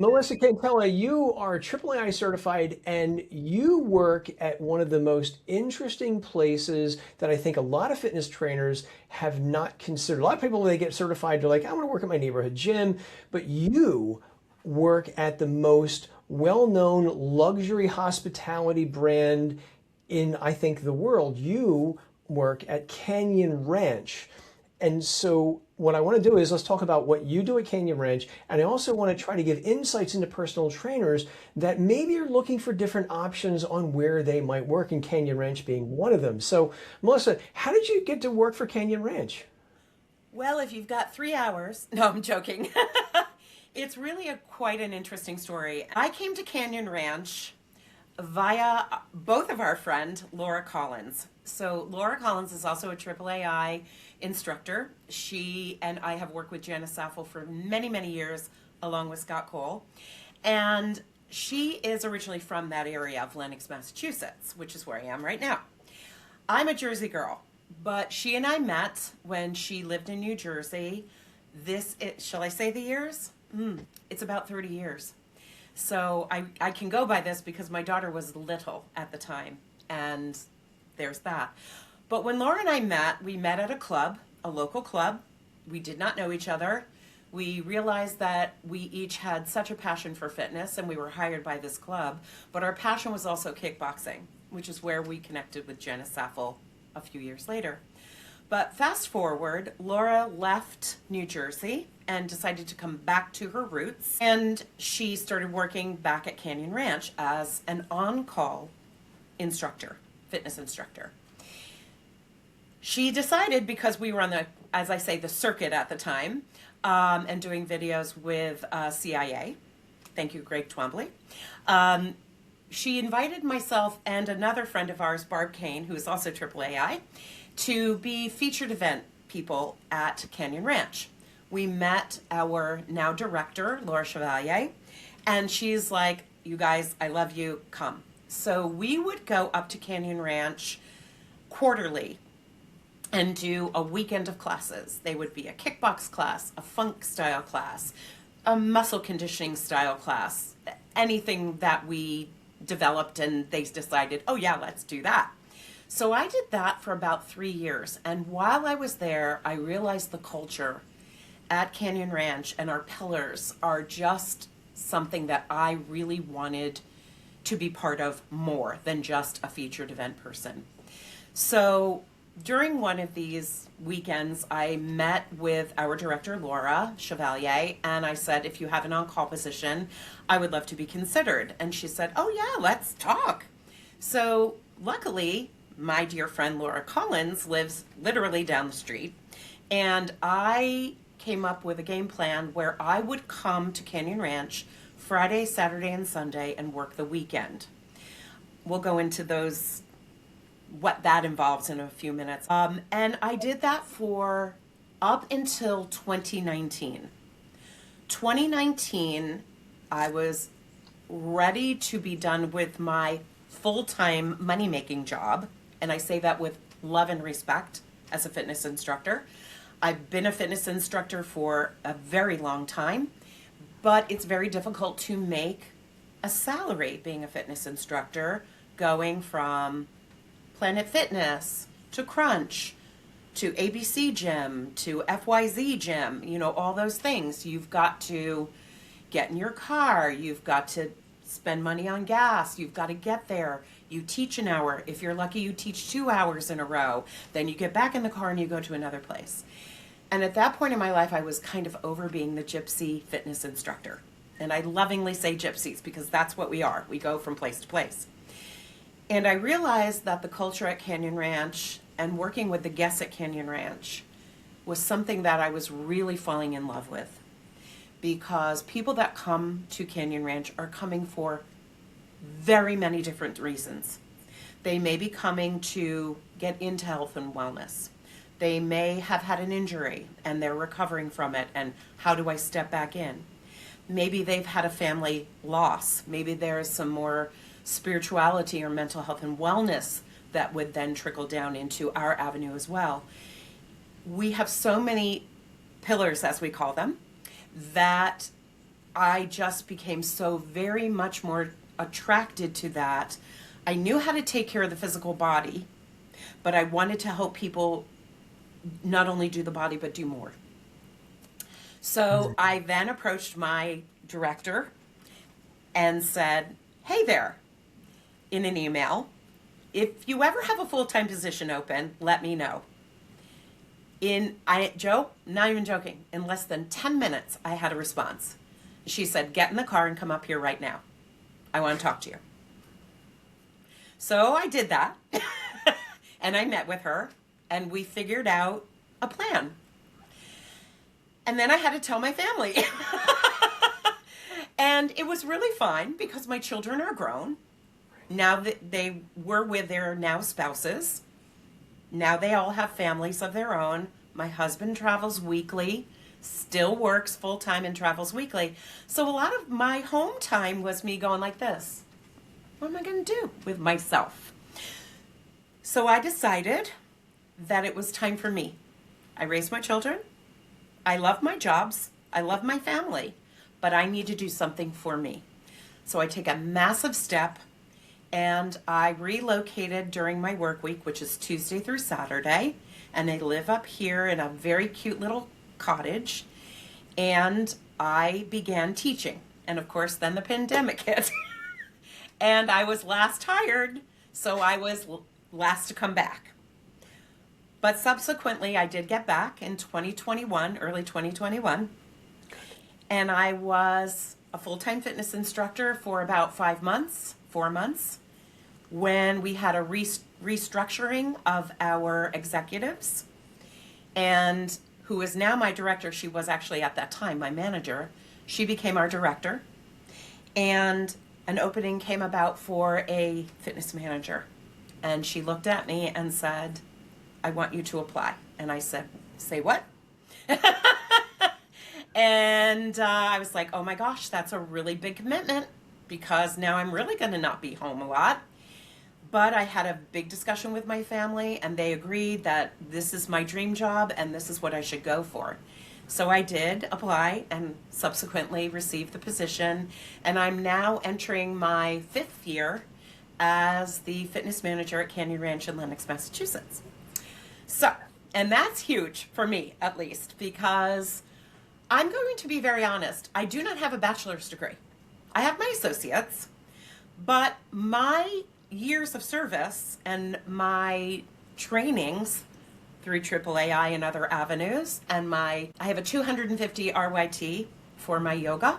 Melissa Cantella, you are AAAI certified and you work at one of the most interesting places that I think a lot of fitness trainers have not considered. A lot of people, when they get certified, they're like, I want to work at my neighborhood gym. But you work at the most well-known luxury hospitality brand in, I think, the world. You work at Canyon Ranch. And so what I want to do is let's talk about what you do at Canyon Ranch. And I also want to try to give insights into personal trainers that maybe are looking for different options on where they might work, and Canyon Ranch being one of them. So, Melissa, how did you get to work for Canyon Ranch? Well, if you've got 3 hours, no, I'm joking. It's really quite an interesting story. I came to Canyon Ranch via both of our friend Laura Collins. So Laura Collins is also a AAAI instructor. She and I have worked with Janice Saffel for many, many years, along with Scott Cole. And she is originally from that area of Lenox, Massachusetts, which is where I am right now. I'm a Jersey girl, but she and I met when she lived in New Jersey. Shall I say the years? It's about 30 years. So I can go by this because my daughter was little at the time, and there's that. But when Laura and I met, we met at a club, a local club. We did not know each other. We realized that we each had such a passion for fitness, and we were hired by this club, but our passion was also kickboxing, which is where we connected with Janice Saffel a few years later. But fast forward, Laura left New Jersey and decided to come back to her roots. And she started working back at Canyon Ranch as an on-call instructor, fitness instructor. She decided, because we were on the, as I say, the circuit at the time, and doing videos with CIA. Thank you, Greg Twombly. She invited myself and another friend of ours, Barb Kane, who is also AAAI, to be featured event people at Canyon Ranch. We met our now director, Laura Chevalier, and she's like, you guys, I love you, come. So we would go up to Canyon Ranch quarterly and do a weekend of classes. They would be a kickbox class, a funk style class, a muscle conditioning style class, anything that we developed and they decided, oh yeah, let's do that. So I did that for about 3 years. And while I was there, I realized the culture at Canyon Ranch and our pillars are just something that I really wanted to be part of more than just a featured event person. So during one of these weekends, I met with our director, Laura Chevalier, and I said, if you have an on-call position, I would love to be considered. And she said, oh yeah, let's talk. So luckily, my dear friend Laura Collins lives literally down the street, and I came up with a game plan where I would come to Canyon Ranch Friday, Saturday, and Sunday and work the weekend. We'll go into those, what that involves in a few minutes. And I did that for up until 2019. 2019, I was ready to be done with my full-time money-making job. And I say that with love and respect as a fitness instructor. I've been a fitness instructor for a very long time, but it's very difficult to make a salary being a fitness instructor, going from Planet Fitness to Crunch to ABC Gym to FYZ Gym, you know, all those things. You've got to get in your car, you've got to spend money on gas, you've got to get there. You teach an hour. If you're lucky, you teach 2 hours in a row. Then you get back in the car and you go to another place. And at that point in my life, I was kind of over being the gypsy fitness instructor. And I lovingly say gypsies because that's what we are. We go from place to place. And I realized that the culture at Canyon Ranch and working with the guests at Canyon Ranch was something that I was really falling in love with. Because people that come to Canyon Ranch are coming for very many different reasons. They may be coming to get into health and wellness. They may have had an injury and they're recovering from it, and how do I step back in? Maybe they've had a family loss. Maybe there's some more spirituality or mental health and wellness that would then trickle down into our avenue as well. We have so many pillars, as we call them, that I just became so very much more attracted to that. I knew how to take care of the physical body, but I wanted to help people not only do the body, but do more. So I then approached my director and said, hey there, in an email, if you ever have a full-time position open, let me know. Joe, not even joking, in less than 10 minutes, I had a response. She said, get in the car and come up here right now. I want to talk to you. So I did that, and I met with her, and we figured out a plan. And then I had to tell my family. And it was really fine because my children are grown. Now that they were with their now spouses. Now they all have families of their own. My husband travels weekly, still works full-time and travels weekly. So a lot of my home time was me going like this. What am I going to do with myself? So I decided that it was time for me. I raised my children. I love my jobs. I love my family. But I need to do something for me. So I take a massive step, and I relocated during my work week, which is Tuesday through Saturday. And I live up here in a very cute little cottage. And I began teaching. And of course, then the pandemic hit. And I was last hired, so I was last to come back. But subsequently, I did get back in 2021, early 2021. And I was a full-time fitness instructor for about 4 months, when we had a restructuring of our executives. And who is now my director, she was actually at that time my manager, she became our director. And an opening came about for a fitness manager. And she looked at me and said, I want you to apply. And I said, say what? And I was like, oh my gosh, that's a really big commitment, because now I'm really going to not be home a lot. But I had a big discussion with my family, and they agreed that this is my dream job and this is what I should go for. So I did apply and subsequently received the position, and I'm now entering my 5th year as the fitness manager at Canyon Ranch in Lenox, Massachusetts. So, and that's huge for me, at least, because I'm going to be very honest. I do not have a bachelor's degree. I have my associates, but my years of service and my trainings through AAAI and other avenues, and I have a 250 RYT for my yoga.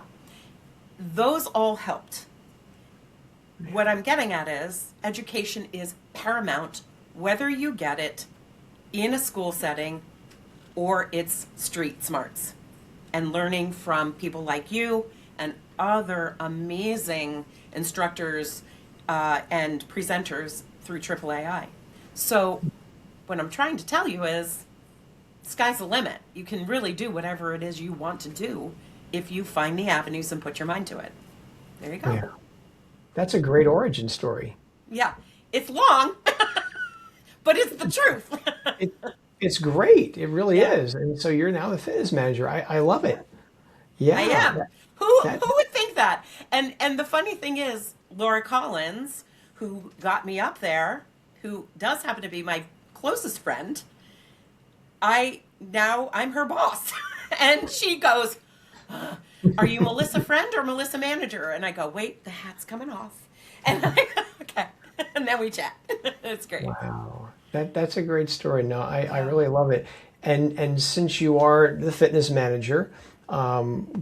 Those all helped. What I'm getting at is education is paramount, whether you get it in a school setting or it's street smarts. And learning from people like you and other amazing instructors and presenters through AAAI. So what I'm trying to tell you is, sky's the limit. You can really do whatever it is you want to do if you find the avenues and put your mind to it. There you go. Yeah. That's a great origin story. Yeah. It's long, but it's the truth. It's great. It really Yeah. is. And so you're now the fitness manager. I love it. Yeah. I am. that- Who that- would think that? And the funny thing is, Laura Collins, who got me up there, who does happen to be my closest friend, I'm her boss. And she goes, are you Melissa friend or Melissa manager? And I go, wait, the hat's coming off. And okay. And then we chat. It's great. Wow. That's a great story. No, I really love it. And since you are the fitness manager,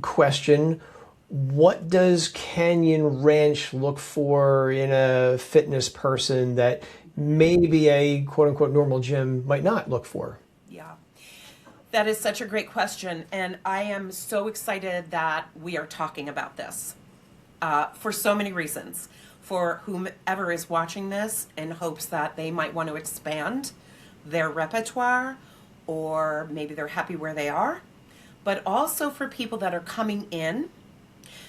question, what does Canyon Ranch look for in a fitness person that maybe a quote unquote normal gym might not look for? Yeah. That is such a great question. And I am so excited that we are talking about this for so many reasons. For whomever is watching this in hopes that they might want to expand their repertoire, or maybe they're happy where they are, but also for people that are coming in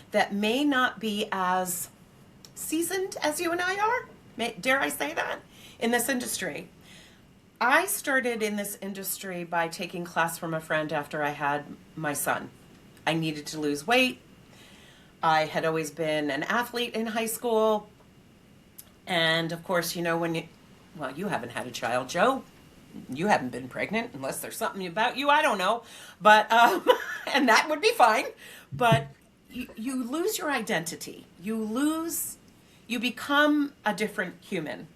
that may not be as seasoned as you and I are, dare I say that, in this industry. I started in this industry by taking class from a friend after I had my son. I needed to lose weight. I had always been an athlete in high school. And of course, well, you haven't had a child, Joe. You haven't been pregnant unless there's something about you, I don't know. But, and that would be fine. But you lose your identity. You become a different human,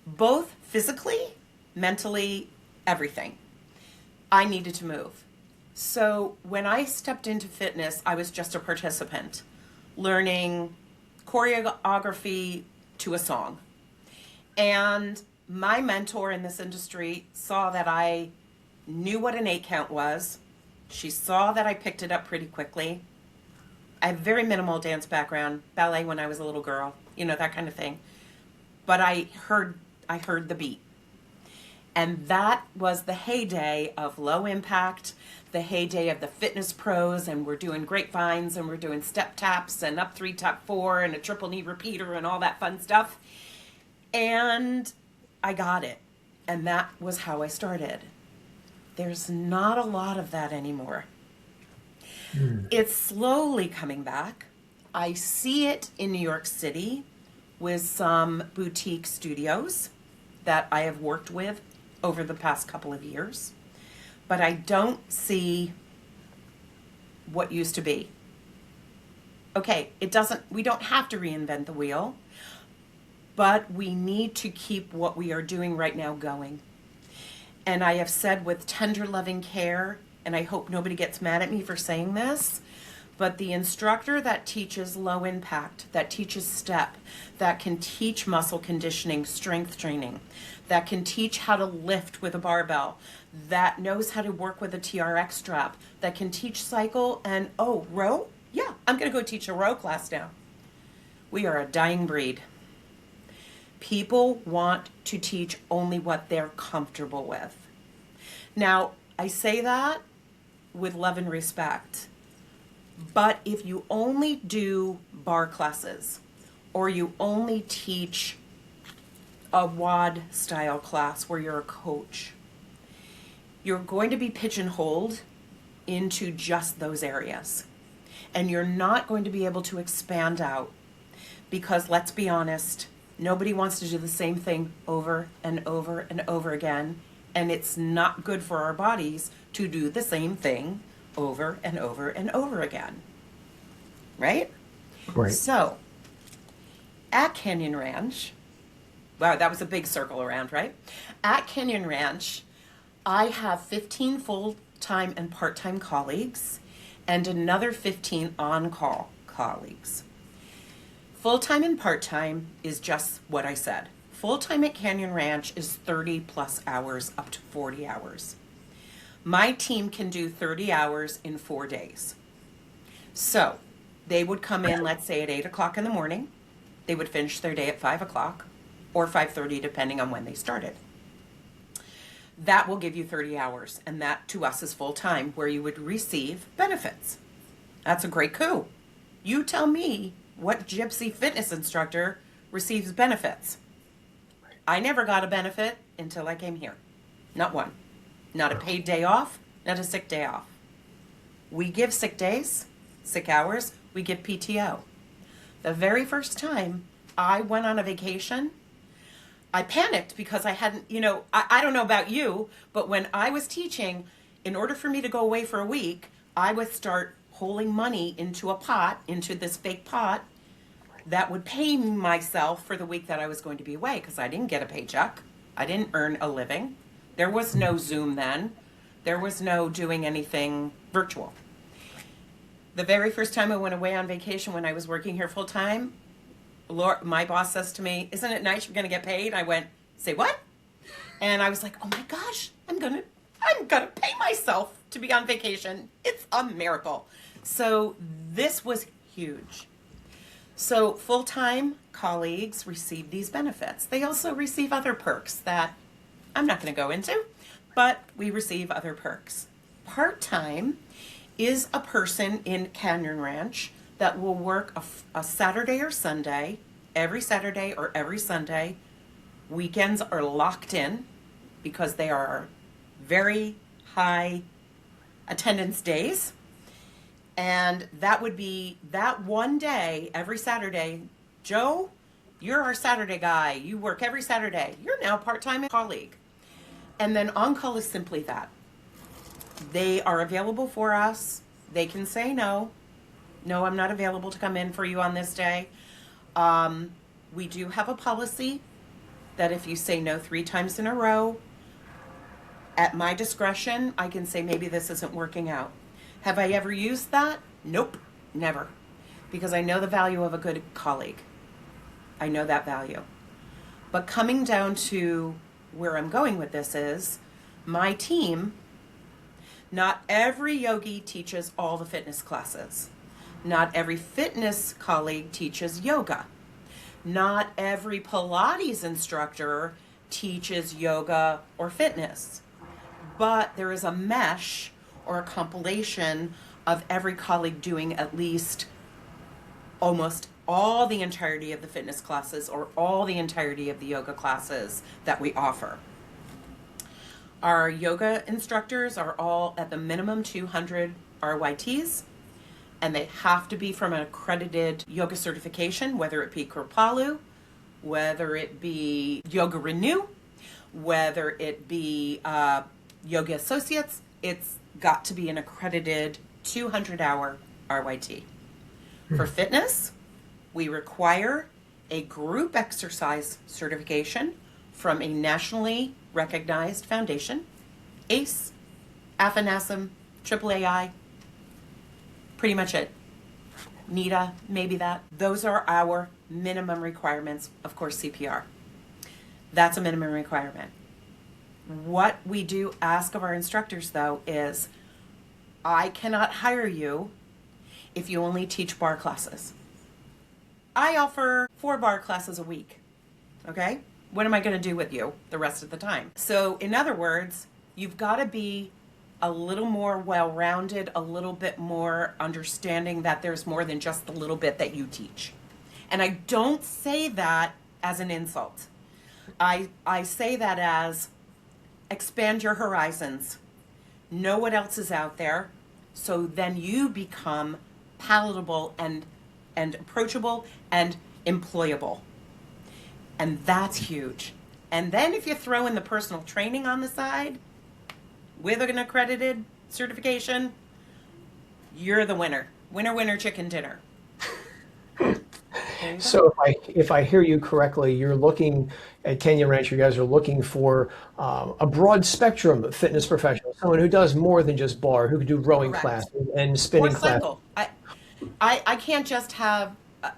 both physically, mentally, everything. I needed to move. So when I stepped into fitness, I was just a participant, learning choreography to a song. And my mentor in this industry saw that I knew what an 8 count was. She saw that I picked it up pretty quickly. I have very minimal dance background, ballet when I was a little girl, that kind of thing. But I heard the beat. And that was the heyday of low impact, the heyday of the fitness pros, and we're doing grapevines and we're doing step taps and up 3, tap 4 and a triple knee repeater and all that fun stuff. And I got it. And that was how I started. There's not a lot of that anymore. It's slowly coming back. I see it in New York City with some boutique studios that I have worked with over the past couple of years. But I don't see what used to be. Okay, we don't have to reinvent the wheel, but we need to keep what we are doing right now going. And I have said with tender loving care, and I hope nobody gets mad at me for saying this, but the instructor that teaches low impact, that teaches step, that can teach muscle conditioning, strength training, that can teach how to lift with a barbell, that knows how to work with a TRX strap, that can teach cycle and, row? Yeah, I'm going to go teach a row class now. We are a dying breed. People want to teach only what they're comfortable with. Now, I say that with love and respect. But if you only do bar classes or you only teach a WOD style class where you're a coach, you're going to be pigeonholed into just those areas. And you're not going to be able to expand out because, let's be honest, nobody wants to do the same thing over and over and over again. And it's not good for our bodies to do the same thing over and over and over again. Right? Right. So, at Canyon Ranch, wow, that was a big circle around, right? At Canyon Ranch, I have 15 full-time and part-time colleagues and another 15 on-call colleagues. Full-time and part-time is just what I said. Full-time at Canyon Ranch is 30 plus hours, up to 40 hours. My team can do 30 hours in 4 days. So they would come in, let's say at 8 o'clock in the morning. They would finish their day at 5 o'clock or 5:30, depending on when they started. That will give you 30 hours. And that to us is full-time, where you would receive benefits. That's a great coup. You tell me what gypsy fitness instructor receives benefits. I never got a benefit until I came here. Not one. Not a paid day off, not a sick day off. We give sick days, sick hours, we give PTO. The very first time I went on a vacation, I panicked because I hadn't, I don't know about you, but when I was teaching, in order for me to go away for a week, I would start holding money into a pot, into this fake pot, that would pay myself for the week that I was going to be away because I didn't get a paycheck. I didn't earn a living. There was no Zoom then. There was no doing anything virtual. The very first time I went away on vacation when I was working here full time, my boss says to me, "Isn't it nice you're going to get paid?" I went, "Say what?" And I was like, "Oh my gosh, I'm gonna pay myself to be on vacation. It's a miracle." So this was huge. So full-time colleagues receive these benefits. They also receive other perks that I'm not going to go into, but we receive other perks. Part-time is a person in Canyon Ranch that will work a Saturday or Sunday, every Saturday or every Sunday. Weekends are locked in because they are very high attendance days. And that would be that one day every Saturday. Joe, you're our Saturday guy. You work every Saturday. You're now a part-time colleague. And then on-call is simply that. They are available for us. They can say no. No, I'm not available to come in for you on this day. We do have a policy that if you say no 3 times in a row, at my discretion, I can say maybe this isn't working out. Have I ever used that? Nope, never. Because I know the value of a good colleague. I know that value. But coming down to where I'm going with this is, my team, not every yogi teaches all the fitness classes. Not every fitness colleague teaches yoga. Not every Pilates instructor teaches yoga or fitness. But there is a mesh or a compilation of every colleague doing at least almost all the entirety of the fitness classes or all the entirety of the yoga classes that we offer. Our yoga instructors are all at the minimum 200 RYTs, and they have to be from an accredited yoga certification, whether it be Kripalu, whether it be Yoga Renew, whether it be Yoga Associates. It's got to be an accredited 200-hour RYT. For fitness, we require a group exercise certification from a nationally recognized foundation, ACE, AAAI-ISMA, AAAI, pretty much it. NITA, maybe that. Those are our minimum requirements. Of course, CPR. That's a minimum requirement. What we do ask of our instructors, though, is I cannot hire you if you only teach bar classes. I offer 4 bar classes a week, okay? What am I going to do with you the rest of the time? So, in other words, you've got to be a little more well-rounded, a little bit more understanding that there's more than just the little bit that you teach. And I don't say that as an insult. I say that as expand your horizons. Know what else is out there, so then you become palatable and approachable and employable. And that's huge. And then if you throw in the personal training on the side with an accredited certification, you're the winner. Winner, winner, chicken dinner. So if I hear you correctly, you're looking at Canyon Ranch, you guys are looking for a broad spectrum of fitness professionals, someone who does more than just bar, who could do rowing Correct. classes and spinning Or classes. cycle. I can't just have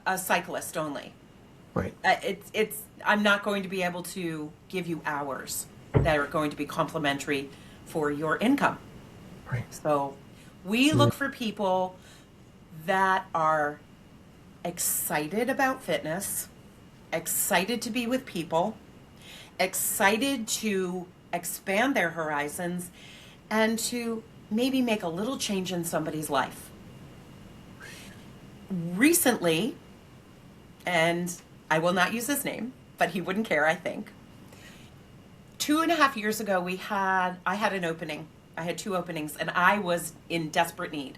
a cyclist only. Right. I'm not going to be able to give you hours that are going to be complementary for your income. Right. So we look for people that are excited about fitness, excited to be with people, excited to expand their horizons, and to maybe make a little change in somebody's life. Recently, and I will not use his name, but he wouldn't care, I think. 2.5 years ago, I had an opening. I had 2 openings, and I was in desperate need.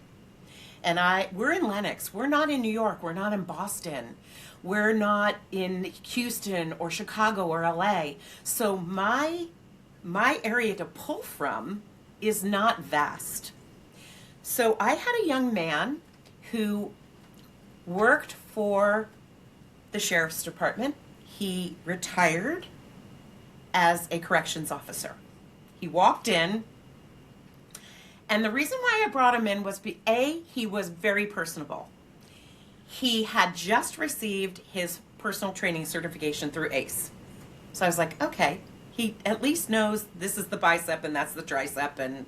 And we're in Lenox. We're not in New York. We're not in Boston. We're not in Houston or Chicago or LA. So my area to pull from is not vast. So I had a young man who worked for the sheriff's department. He retired as a corrections officer. He walked in, and the reason why I brought him in was he was very personable. He had just received his personal training certification through ACE. So I was like, okay, he at least knows this is the bicep and that's the tricep, and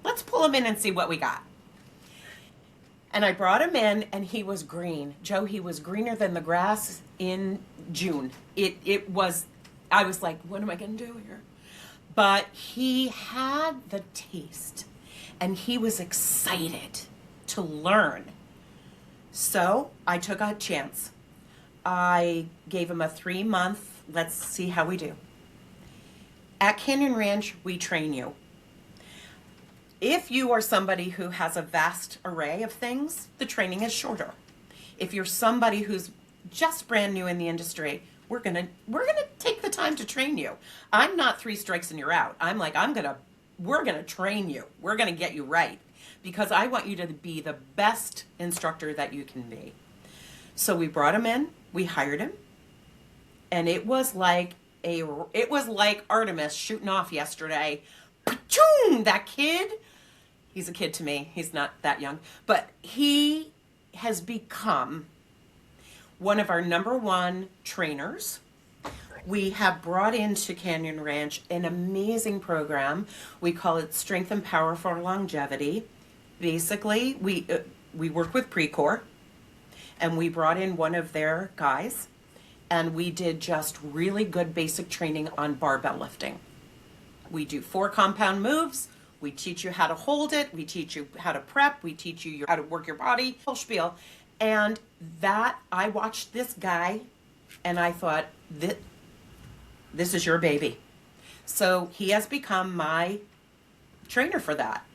let's pull him in and see what we got. And I brought him in, and he was green. Joe, he was greener than the grass in June. I was like, what am I going to do here? But he had the taste, and he was excited to learn. So I took a chance. I gave him a 3-month, let's see how we do. At Canyon Ranch, we train you. If you are somebody who has a vast array of things, the training is shorter. If you're somebody who's just brand new in the industry, we're gonna take the time to train you. I'm not 3 strikes and you're out. I'm like, we're gonna train you. We're gonna get you right, because I want you to be the best instructor that you can be. So we brought him in, we hired him, and it was like Artemis shooting off yesterday. Ka-choom! That kid, he's a kid to me. He's not that young, but he has become one of our #1 trainers. We have brought into Canyon Ranch an amazing program. We call it Strength and Power for Longevity. Basically, we work with Precor, and we brought in one of their guys, and we did just really good basic training on barbell lifting. We do 4 compound moves. We teach you how to hold it. We teach you how to prep. We teach you how to work your body, whole spiel. And that, I watched this guy and I thought, this is your baby. So he has become my trainer for that.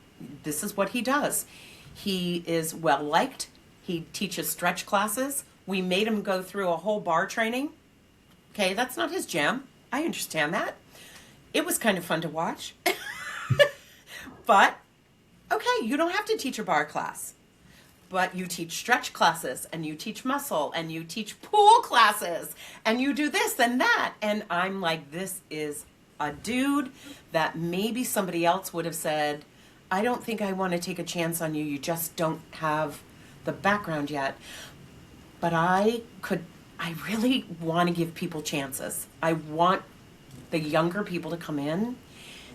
This is what he does. He is well liked. He teaches stretch classes. We made him go through a whole bar training. Okay, that's not his jam. I understand that. It was kind of fun to watch. But, okay, you don't have to teach a bar class. But you teach stretch classes, and you teach muscle, and you teach pool classes, and you do this and that. And I'm like, this is a dude that maybe somebody else would have said, I don't think I want to take a chance on you. You just don't have the background yet. But I really want to give people chances. I want the younger people to come in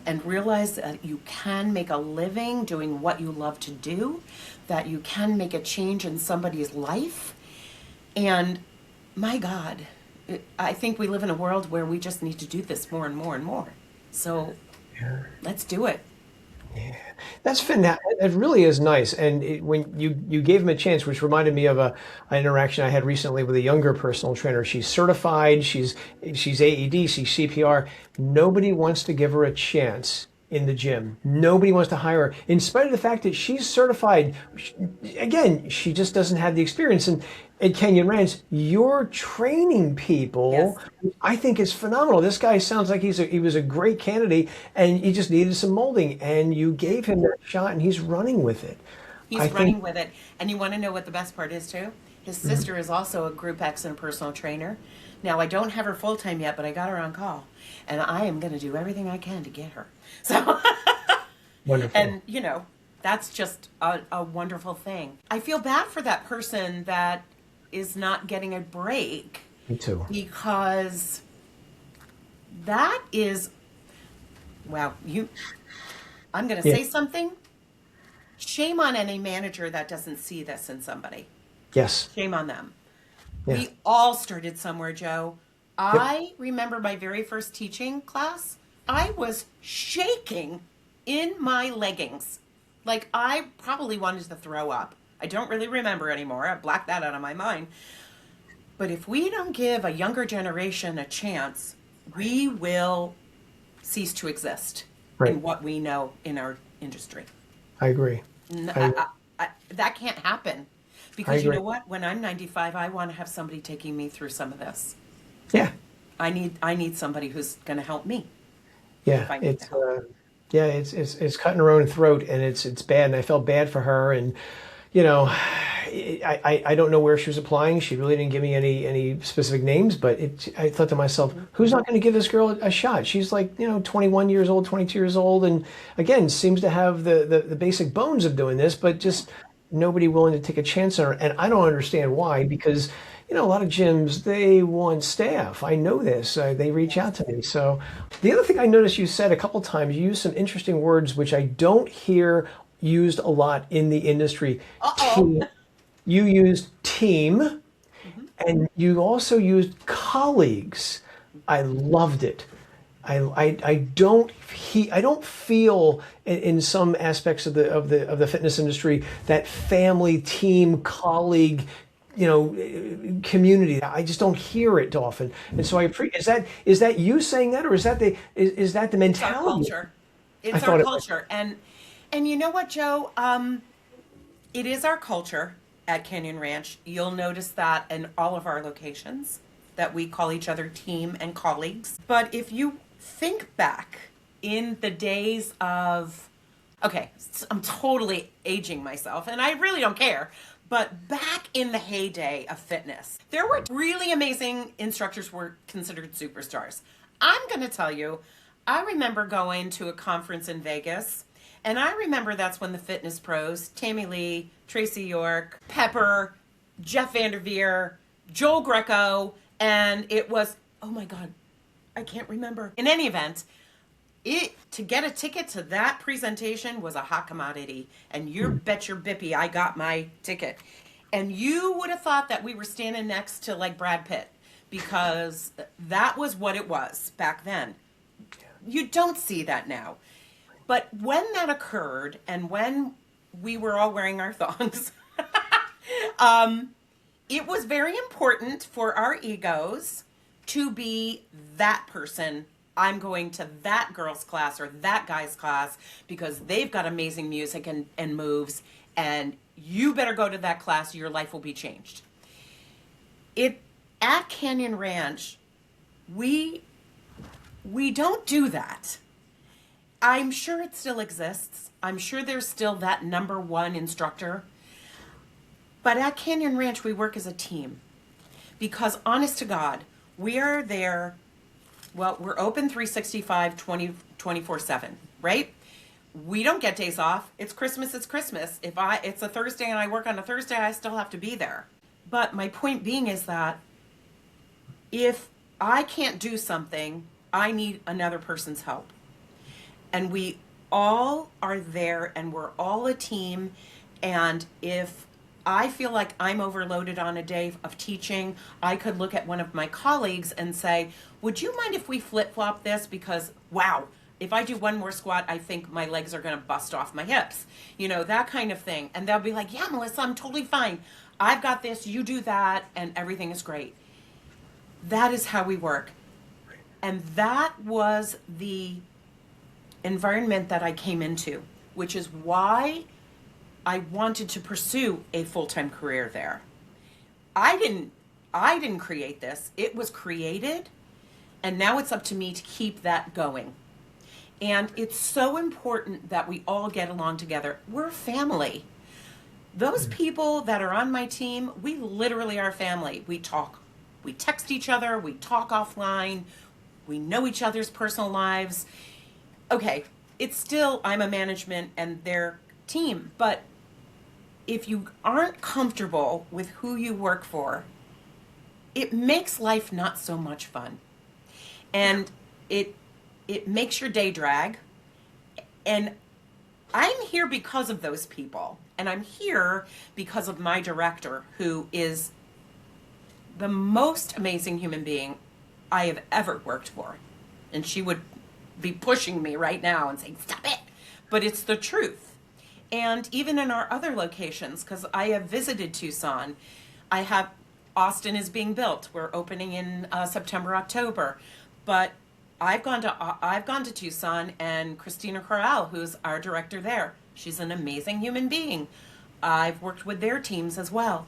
and realize that you can make a living doing what you love to do, that you can make a change in somebody's life. And my God, I think we live in a world where we just need to do this more and more and more. So let's do it. Yeah, that's fantastic. It really is nice. And when you gave him a chance, which reminded me of an interaction I had recently with a younger personal trainer. She's certified. She's AED. She's CPR. Nobody wants to give her a chance in the gym. Nobody wants to hire her, in spite of the fact that she's certified. Again, she just doesn't have the experience. And at Canyon Ranch, you're training people. Yes. I think is phenomenal. This guy sounds like he was a great candidate, and he just needed some molding, and you gave him that shot, and he's running with it. He's running with it. And you want to know what the best part is too? His sister is also a Group X and a personal trainer. Now, I don't have her full-time yet, but I got her on call. And I am going to do everything I can to get her. So, Wonderful. And, that's just a wonderful thing. I feel bad for that person that is not getting a break. Me too. Because that is, wow, I'm going to say something. Shame on any manager that doesn't see this in somebody. Yes. Shame on them. Yeah. We all started somewhere, Joe. I remember my very first teaching class. I was shaking in my leggings. Like I probably wanted to throw up. I don't really remember anymore. I blacked that out of my mind. But if we don't give a younger generation a chance, we will cease to exist in what we know in our industry. I agree. That can't happen. Because you know what? When I'm 95, I want to have somebody taking me through some of this. Yeah. I need somebody who's going to help me. Yeah. It's cutting her own throat, and it's bad. And I felt bad for her. And I don't know where she was applying. She really didn't give me any specific names, but I thought to myself, who's not going to give this girl a shot? She's like 21 years old, 22 years old, and again seems to have the basic bones of doing this, but just nobody willing to take a chance on her. And I don't understand why, because a lot of gyms, they want staff. I know this. They reach out to me. So the other thing I noticed you said a couple times, you used some interesting words which I don't hear used a lot in the industry. Uh-oh. You used team, and you also used colleagues. I loved it. I don't feel in some aspects of the fitness industry that family, team, colleague, community. I just don't hear it often, and so I appreciate. Is that you saying that, or is that the mentality? It's our culture. And And you know what, Joe? It is our culture at Canyon Ranch. You'll notice that in all of our locations that we call each other team and colleagues. But if you think back in the days of, okay, I'm totally aging myself and I really don't care. But back in the heyday of fitness, there were really amazing instructors who were considered superstars. I'm going to tell you, I remember going to a conference in Vegas, and I remember that's when the fitness pros, Tammy Lee, Tracy York, Pepper, Jeff Vanderveer, Joel Greco, and it was, oh my God, I can't remember. In any event, to get a ticket to that presentation was a hot commodity, and you bet your bippy I got my ticket. And you would have thought that we were standing next to like Brad Pitt, because that was what it was back then. You don't see that now. But when that occurred, and when we were all wearing our thongs, it was very important for our egos to be that person. I'm going to that girl's class or that guy's class because they've got amazing music and moves, and you better go to that class, your life will be changed. At Canyon Ranch, we don't do that. I'm sure it still exists. I'm sure there's still that number one instructor. But at Canyon Ranch, we work as a team. Because honest to God, we are there, well, we're open 365, 24/7, right? We don't get days off. It's Christmas, it's Christmas. If it's a Thursday and I work on a Thursday, I still have to be there. But my point being is that if I can't do something, I need another person's help. And we all are there, and we're all a team. And if I feel like I'm overloaded on a day of teaching, I could look at one of my colleagues and say, would you mind if we flip-flop this? Because, wow, if I do one more squat, I think my legs are going to bust off my hips. You know, that kind of thing. And they'll be like, yeah, Melissa, I'm totally fine. I've got this, you do that, and everything is great. That is how we work. And that was the environment that I came into, which is why I wanted to pursue a full-time career there. I didn't create this. It was created, and now it's up to me to keep that going. And it's so important that we all get along together. We're family. Those people that are on my team, we literally are family. We talk. We text each other. We talk offline. We know each other's personal lives. Okay, it's still, I'm a management and their team, but if you aren't comfortable with who you work for, it makes life not so much fun. And it makes your day drag. And I'm here because of those people. And I'm here because of my director, who is the most amazing human being I have ever worked for. And she would be pushing me right now and saying, stop it. But it's the truth. And even in our other locations, because I have visited Tucson, Austin is being built. We're opening in September, October. But I've gone to Tucson, and Christina Corral, who's our director there, she's an amazing human being. I've worked with their teams as well.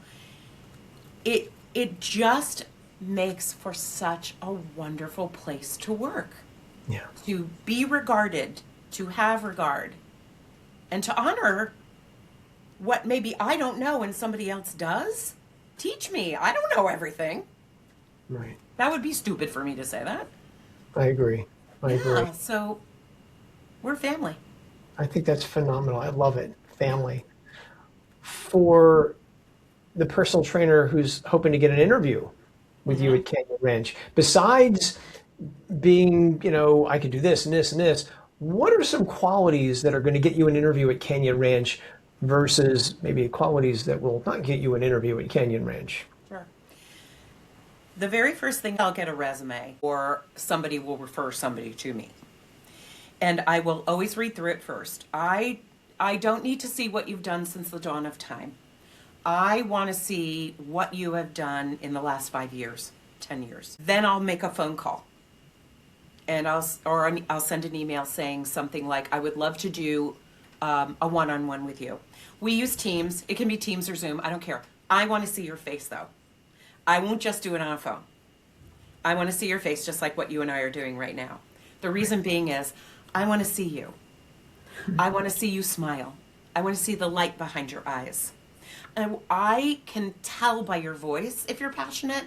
It just makes for such a wonderful place to work. Yeah. To be regarded, to have regard, and to honor what maybe I don't know and somebody else does. Teach me. I don't know everything. Right. That would be stupid for me to say that. I agree. I agree. So we're family. I think that's phenomenal. I love it. Family. For the personal trainer who's hoping to get an interview with you at Canyon Ranch, besides being, I could do this and this and this, what are some qualities that are going to get you an interview at Canyon Ranch versus maybe qualities that will not get you an interview at Canyon Ranch? Sure. The very first thing, I'll get a resume, or somebody will refer somebody to me. And I will always read through it first. I don't need to see what you've done since the dawn of time. I want to see what you have done in the last 5 years, 10 years. Then I'll make a phone call. And I'll send an email saying something like, I would love to do a one-on-one with you. We use Teams. It can be Teams or Zoom. I don't care. I want to see your face, though. I won't just do it on a phone. I want to see your face just like what you and I are doing right now. The reason being is I want to see you. I want to see you smile. I want to see the light behind your eyes. And I can tell by your voice if you're passionate,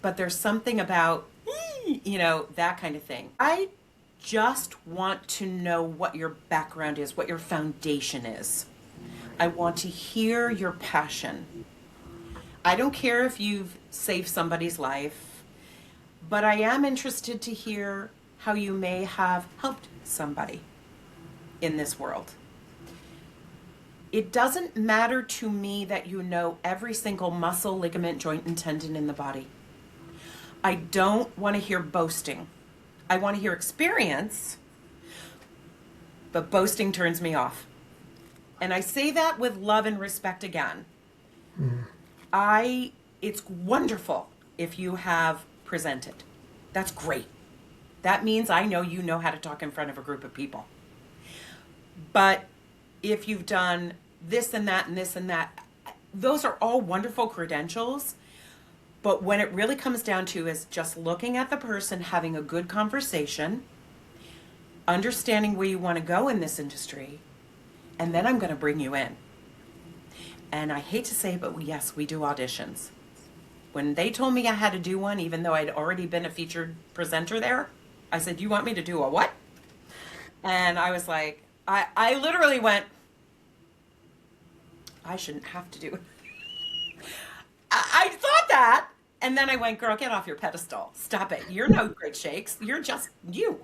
but there's something about, that kind of thing. I just want to know what your background is, what your foundation is. I want to hear your passion. I don't care if you've saved somebody's life, but I am interested to hear how you may have helped somebody in this world. It doesn't matter to me that you know every single muscle, ligament, joint, and tendon in the body. I don't want to hear boasting. I want to hear experience, but boasting turns me off. And I say that with love and respect again. It's wonderful if you have presented. That's great. That means I know you know how to talk in front of a group of people. But if you've done this and that and this and that, those are all wonderful credentials. But when it really comes down to is just looking at the person, having a good conversation, understanding where you want to go in this industry, and then I'm going to bring you in. And I hate to say it, but yes, we do auditions. When they told me I had to do one, even though I'd already been a featured presenter there, I said, you want me to do a what? And I was like, I literally went, I shouldn't have to do it. I thought that. And then I went, girl, get off your pedestal. Stop it. You're no great shakes. You're just you.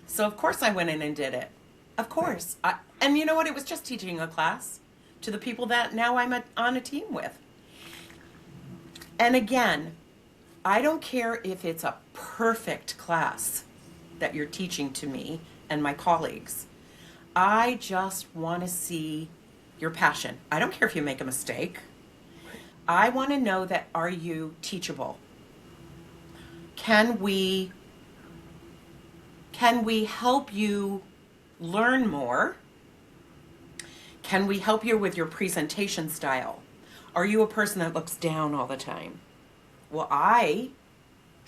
So of course I went in and did it. Of course. And you know what? It was just teaching a class to the people that now I'm on a team with. And again, I don't care if it's a perfect class that you're teaching to me and my colleagues. I just want to see your passion. I don't care if you make a mistake. I want to know that, are you teachable? Can we help you learn more? Can we help you with your presentation style? Are you a person that looks down all the time? Well, I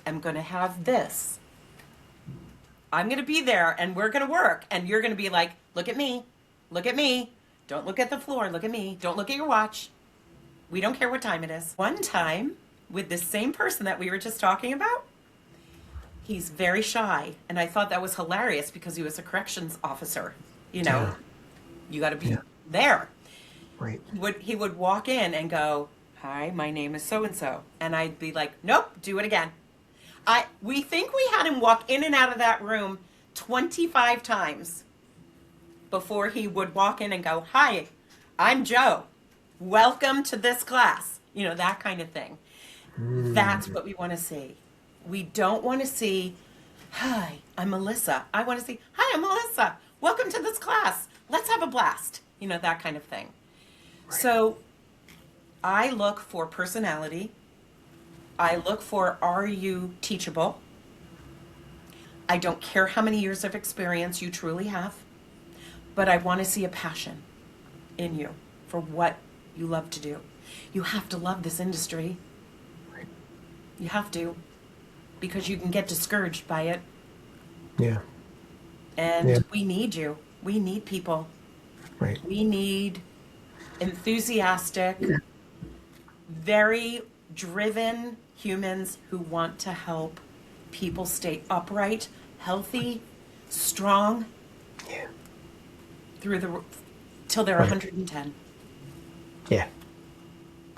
am going to have this. I'm going to be there and we're going to work and you're going to be like, look at me, look at me. Don't look at the floor, look at me. Don't look at your watch. We don't care what time it is. One time with this same person that we were just talking about, he's very shy. And I thought that was hilarious because he was a corrections officer. You know, you got to be there. Right. He would walk in and go, hi, my name is so-and-so. And I'd be like, nope, do it again. We think we had him walk in and out of that room 25 times before he would walk in and go, hi, I'm Joe. Welcome to this class. You know, that kind of thing. That's what we want to see. We don't want to see, hi, I'm Melissa. I want to see, hi, I'm Melissa. Welcome to this class. Let's have a blast. You know, that kind of thing. Right. So I look for personality. I look for, are you teachable? I don't care how many years of experience you truly have, but I want to see a passion in you for what you love to do. You have to love this industry. Right. You have to, because you can get discouraged by it. Yeah. And we need you. We need people. Right. We need enthusiastic, very driven humans who want to help people stay upright, healthy, strong, through till they're 110. Yeah,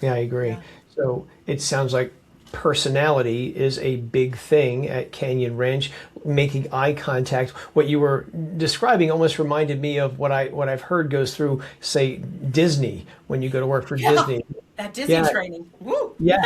I agree. Yeah. So it sounds like personality is a big thing at Canyon Ranch. Making eye contact. What you were describing almost reminded me of what I've heard goes through, say, Disney when you go to work for Disney. That Disney training. Woo. Yeah.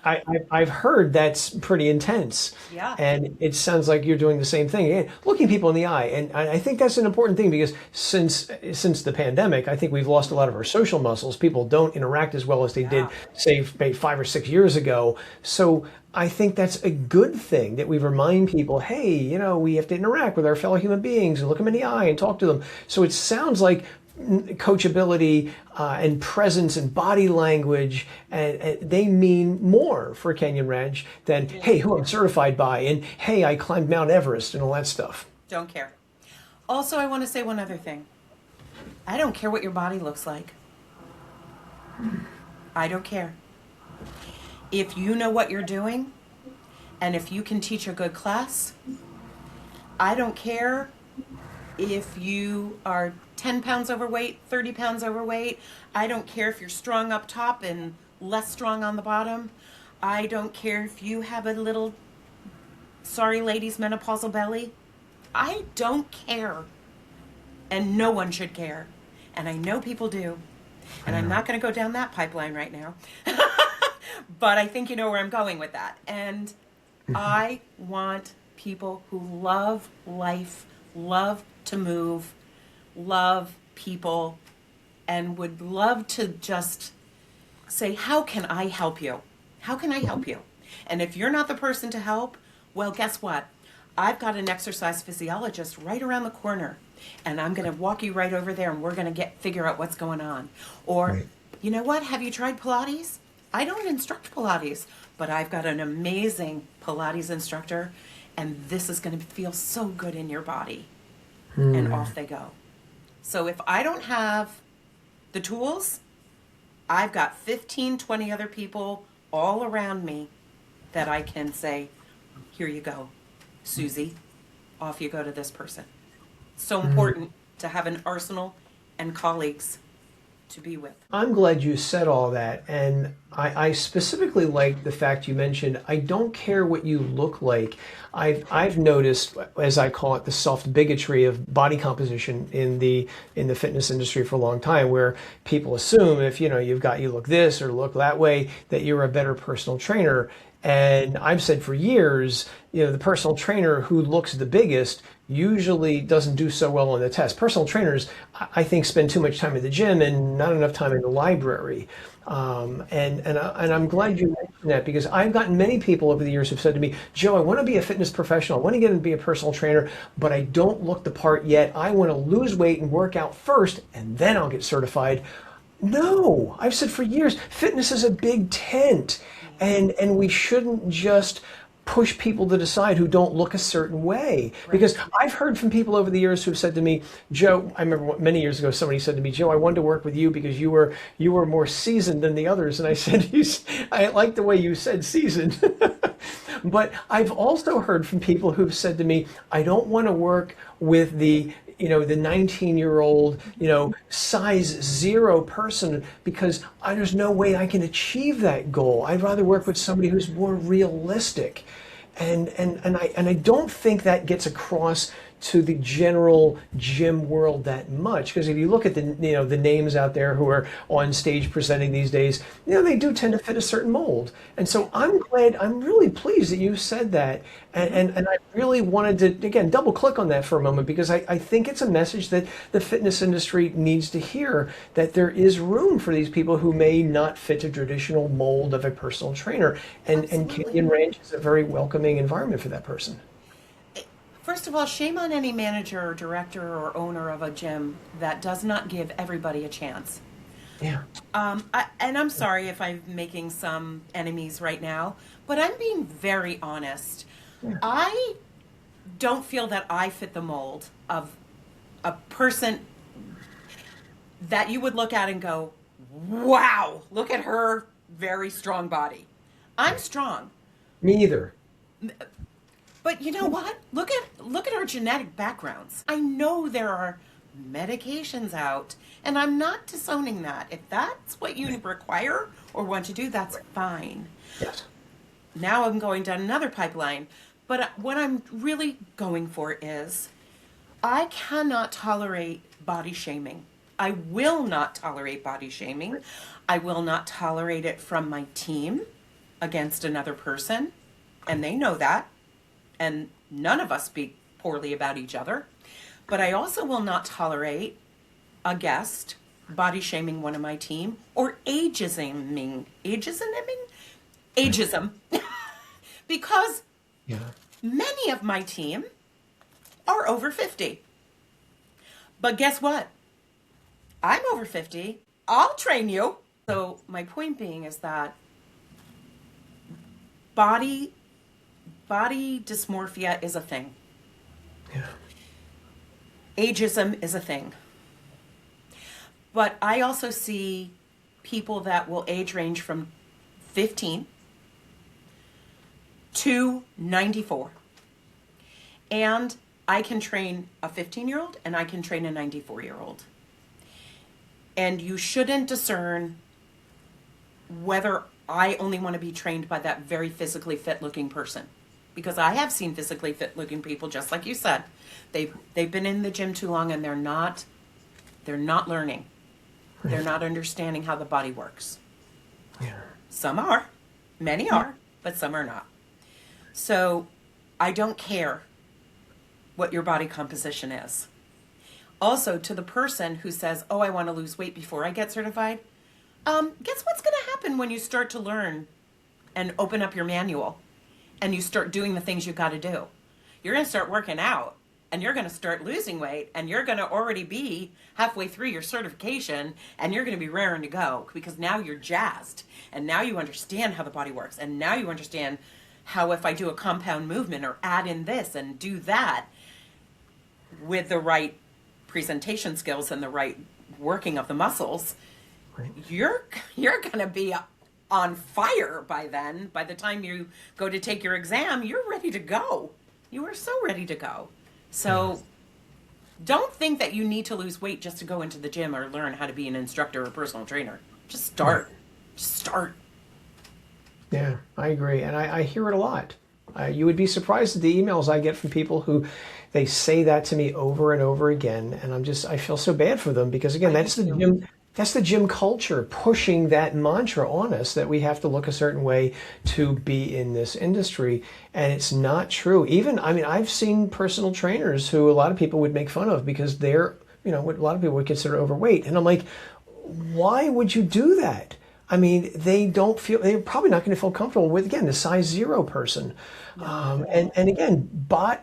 I've heard that's pretty intense. Yeah. And it sounds like you're doing the same thing. Again, looking people in the eye. And I think that's an important thing because since the pandemic, I think we've lost a lot of our social muscles. People don't interact as well as they did, Yeah. say, maybe 5 or 6 years ago. So I think that's a good thing that we remind people, hey, we have to interact with our fellow human beings and look them in the eye and talk to them. So it sounds like coachability and presence and body language, and they mean more for Canyon Ranch than, hey, who I'm certified by, and hey, I climbed Mount Everest and all that stuff. Don't care. Also, I want to say one other thing. I don't care what your body looks like. I don't care. If you know what you're doing, and if you can teach a good class, I don't care if you are 10 pounds overweight, 30 pounds overweight. I don't care if you're strong up top and less strong on the bottom. I don't care if you have a little, sorry ladies, menopausal belly. I don't care. And no one should care. And I know people do. And I'm not going to go down that pipeline right now. But I think you know where I'm going with that. And I want people who love life, love to move, love people, and would love to just say, how can I help you? How can I help you? And if you're not the person to help, well, guess what? I've got an exercise physiologist right around the corner, and I'm going to walk you right over there, and we're going to figure out what's going on. Or, Right. you know what? Have you tried Pilates? I don't instruct Pilates, but I've got an amazing Pilates instructor, and this is going to feel so good in your body. And off they go. So if I don't have the tools, I've got 15, 20 other people all around me that I can say, here you go, Susie, off you go to this person. So important to have an arsenal and colleagues to be with. I'm glad you said all that. And I specifically like the fact you mentioned, I don't care what you look like. I've noticed, as I call it, the soft bigotry of body composition in the fitness industry for a long time, where people assume if you look this or look that way, that you're a better personal trainer. And I've said for years, the personal trainer who looks the biggest usually doesn't do so well on the test. Personal trainers, I think, spend too much time at the gym and not enough time in the library. And I'm glad you mentioned that because I've gotten many people over the years who've said to me, Joe, I want to be a fitness professional. I want to get and be a personal trainer, but I don't look the part yet. I want to lose weight and work out first, and then I'll get certified. No, I've said for years, fitness is a big tent, and we shouldn't just push people to decide who don't look a certain way. Because I've heard from people over the years who've said to me, Joe, I remember many years ago somebody said to me, Joe, I wanted to work with you because you were more seasoned than the others. And I said, I like the way you said seasoned. But I've also heard from people who've said to me, I don't want to work with the 19-year-old, size 0 person because there's no way I can achieve that goal. I'd rather work with somebody who's more realistic. And I don't think that gets across to the general gym world that much, because if you look at the names out there who are on stage presenting these days, they do tend to fit a certain mold. And so I'm really pleased that you said that, and I really wanted to again double click on that for a moment because I think it's a message that the fitness industry needs to hear, that there is room for these people who may not fit a traditional mold of a personal trainer, and Canyon Ranch is a very welcoming environment for that person. First of all, shame on any manager or director or owner of a gym that does not give everybody a chance. Yeah. And I'm sorry if I'm making some enemies right now, but I'm being very honest. Yeah. I don't feel that I fit the mold of a person that you would look at and go, wow, look at her very strong body. I'm strong. Me either. But you know what? Look at our genetic backgrounds. I know there are medications out, and I'm not disowning that. If that's what you require or want to do, that's fine. Yes. Now I'm going down another pipeline. But what I'm really going for is I cannot tolerate body shaming. I will not tolerate body shaming. I will not tolerate it from my team. against another person, and they know that, and none of us speak poorly about each other. But I also will not tolerate a guest body shaming one of my team or ageism, because Yeah. many of my team are over 50. But guess what? I'm over 50. I'll train you. So my point being is that body dysmorphia is a thing. Yeah. Ageism is a thing. But I also see people that will age range from 15 to 94. And I can train a 15-year-old and I can train a 94-year-old. And you shouldn't discern whether I only want to be trained by that very physically fit looking person. Because I have seen physically fit looking people, just like you said. They've been in the gym too long and they're not learning. They're not understanding how the body works. Yeah. Some are, many are, but some are not. So I don't care what your body composition is. Also, to the person who says, oh, I want to lose weight before I get certified, guess what's going to happen when you start to learn and open up your manual and you start doing the things you've got to do? You're going to start working out and you're going to start losing weight and you're going to already be halfway through your certification and you're going to be raring to go because now you're jazzed and now you understand how the body works and now you understand how if I do a compound movement or add in this and do that with the right presentation skills and the right working of the muscles, Right. you're going to be on fire by then. By the time you go to take your exam, you're ready to go. You are so ready to go. So don't think that you need to lose weight just to go into the gym or learn how to be an instructor or personal trainer. Just start. Just start. Yeah, I agree. And I hear it a lot. You would be surprised at the emails I get from people who they say that to me over and over again. And I feel so bad for them because again, that's the gym culture pushing that mantra on us that we have to look a certain way to be in this industry. And it's not true. I've seen personal trainers who a lot of people would make fun of because they're, what a lot of people would consider overweight. And I'm like, why would you do that? They're probably not going to feel comfortable with, again, the size 0 person. And again,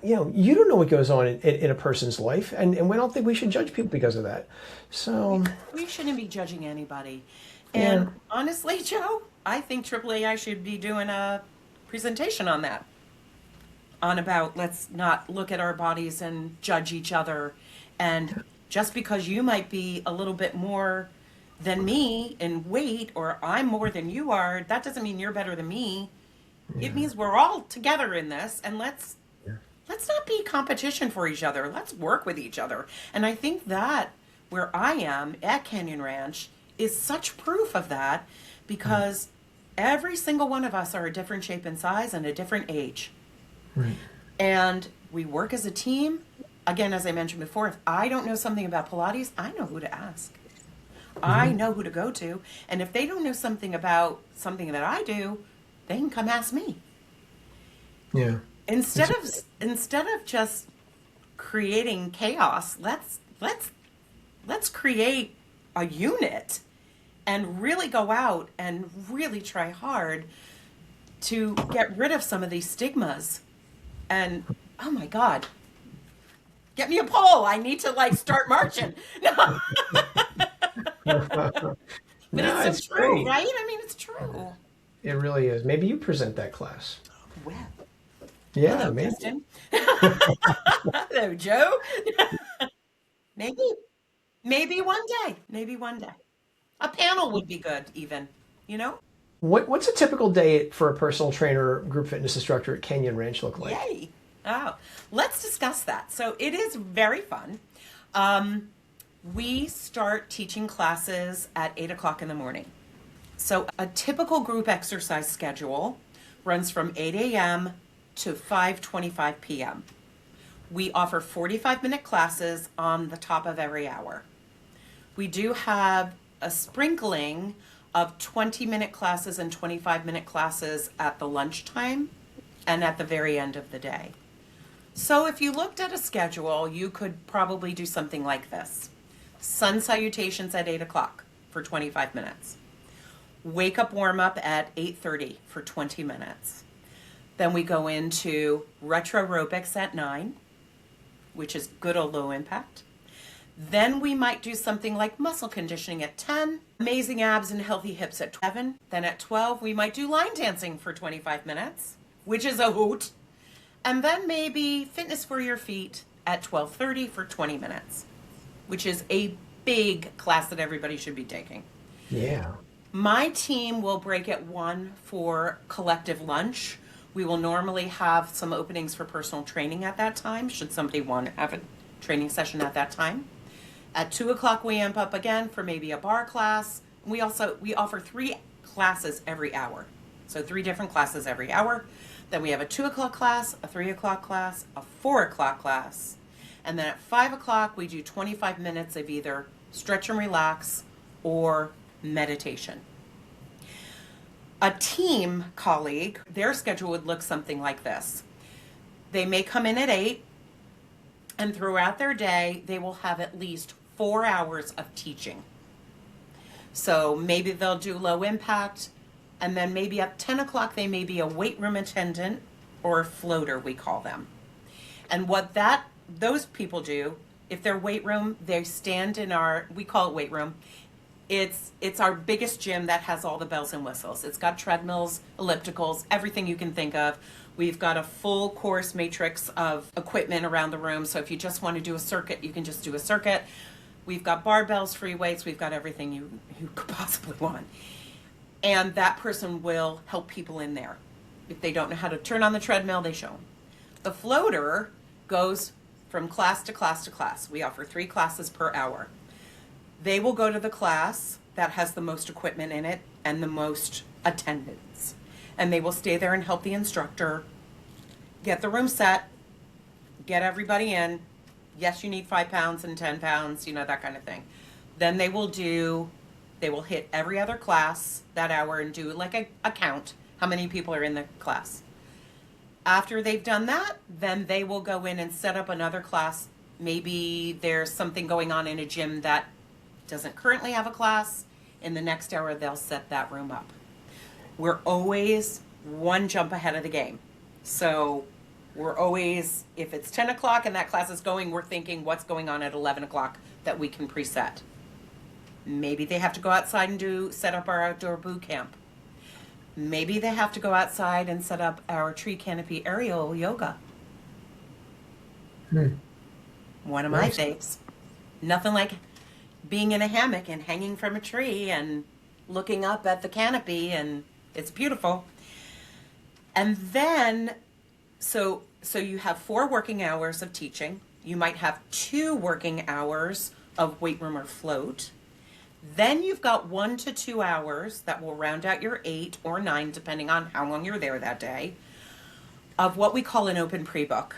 you don't know what goes on in a person's life. And we don't think we should judge people because of that. So we shouldn't be judging anybody. And honestly, Joe, I think AAAI should be doing a presentation on that. On about let's not look at our bodies and judge each other. And just because you might be a little bit more than me in weight or I'm more than you are, that doesn't mean you're better than me. It means we're all together in this, and let's not be competition for each other. Let's work with each other. And I think that where I am at Canyon Ranch is such proof of that because every single one of us are a different shape and size and a different age. Right. And we work as a team. Again, as I mentioned before, if I don't know something about Pilates, I know who to ask. I know who to go to. And if they don't know something about something that I do, they can come ask me. Yeah. Instead of just creating chaos, let's create a unit and really go out and really try hard to get rid of some of these stigmas. And oh my God, get me a pole. I need to start marching. No. But it's so true, great. right? It's true. It really is. Maybe you present that class. Well, Yeah, hello, maybe. Justin. Hello, Joe. Maybe one day. Maybe one day. A panel would be good, even. What's a typical day for a personal trainer or group fitness instructor at Canyon Ranch look like? Yay. Oh, let's discuss that. So it is very fun. We start teaching classes at 8 o'clock in the morning. So a typical group exercise schedule runs from 8 a.m. to 5:25 p.m. We offer 45-minute classes on the top of every hour. We do have a sprinkling of 20-minute classes and 25-minute classes at the lunchtime and at the very end of the day. So if you looked at a schedule, you could probably do something like this. Sun salutations at 8 o'clock for 25 minutes. Wake up warm up at 8:30 for 20 minutes. Then we go into retro aerobics at 9, which is good or low impact. Then we might do something like muscle conditioning at 10, amazing abs and healthy hips at 11. Then at 12, we might do line dancing for 25 minutes, which is a hoot. And then maybe fitness for your feet at 12:30 for 20 minutes, which is a big class that everybody should be taking. Yeah. My team will break at 1 for collective lunch. We will normally have some openings for personal training at that time, should somebody want to have a training session at that time. At 2 o'clock, we amp up again for maybe a bar class. We offer 3 classes every hour. So 3 different classes every hour. Then we have a 2 o'clock class, a 3 o'clock class, a 4 o'clock class. And then at 5 o'clock, we do 25 minutes of either stretch and relax or meditation. A team colleague, their schedule would look something like this. They may come in at 8, and throughout their day, they will have at least 4 hours of teaching. So maybe they'll do low impact, and then maybe at 10 o'clock, they may be a weight room attendant or a floater, we call them. And what those people do, if they're weight room, they stand in we call it weight room. It's our biggest gym that has all the bells and whistles. It's got treadmills, ellipticals, everything you can think of. We've got a full course matrix of equipment around the room. So if you just want to do a circuit, you can just do a circuit. We've got barbells, free weights. We've got everything you could possibly want. And that person will help people in there. If they don't know how to turn on the treadmill, they show them. The floater goes from class to class to class. We offer 3 classes per hour. They will go to the class that has the most equipment in it and the most attendance. And they will stay there and help the instructor get the room set, get everybody in. Yes, you need 5 pounds and 10 pounds, that kind of thing. Then they will hit every other class that hour and do like a count, how many people are in the class. After they've done that, then they will go in and set up another class. Maybe there's something going on in a gym that doesn't currently have a class. In the next hour, they'll set that room up. We're always one jump ahead of the game. So we're always, if it's 10 o'clock and that class is going, we're thinking what's going on at 11 o'clock that we can preset. Maybe they have to go outside and set up our outdoor boot camp. Maybe they have to go outside and set up our tree canopy aerial yoga. One of my faves. Nothing like being in a hammock and hanging from a tree and looking up at the canopy, and it's beautiful. And then, so you have 4 working hours of teaching. You might have 2 working hours of weight room or float. Then you've got 1 to 2 hours that will round out your 8 or 9, depending on how long you're there that day, of what we call an open pre-book.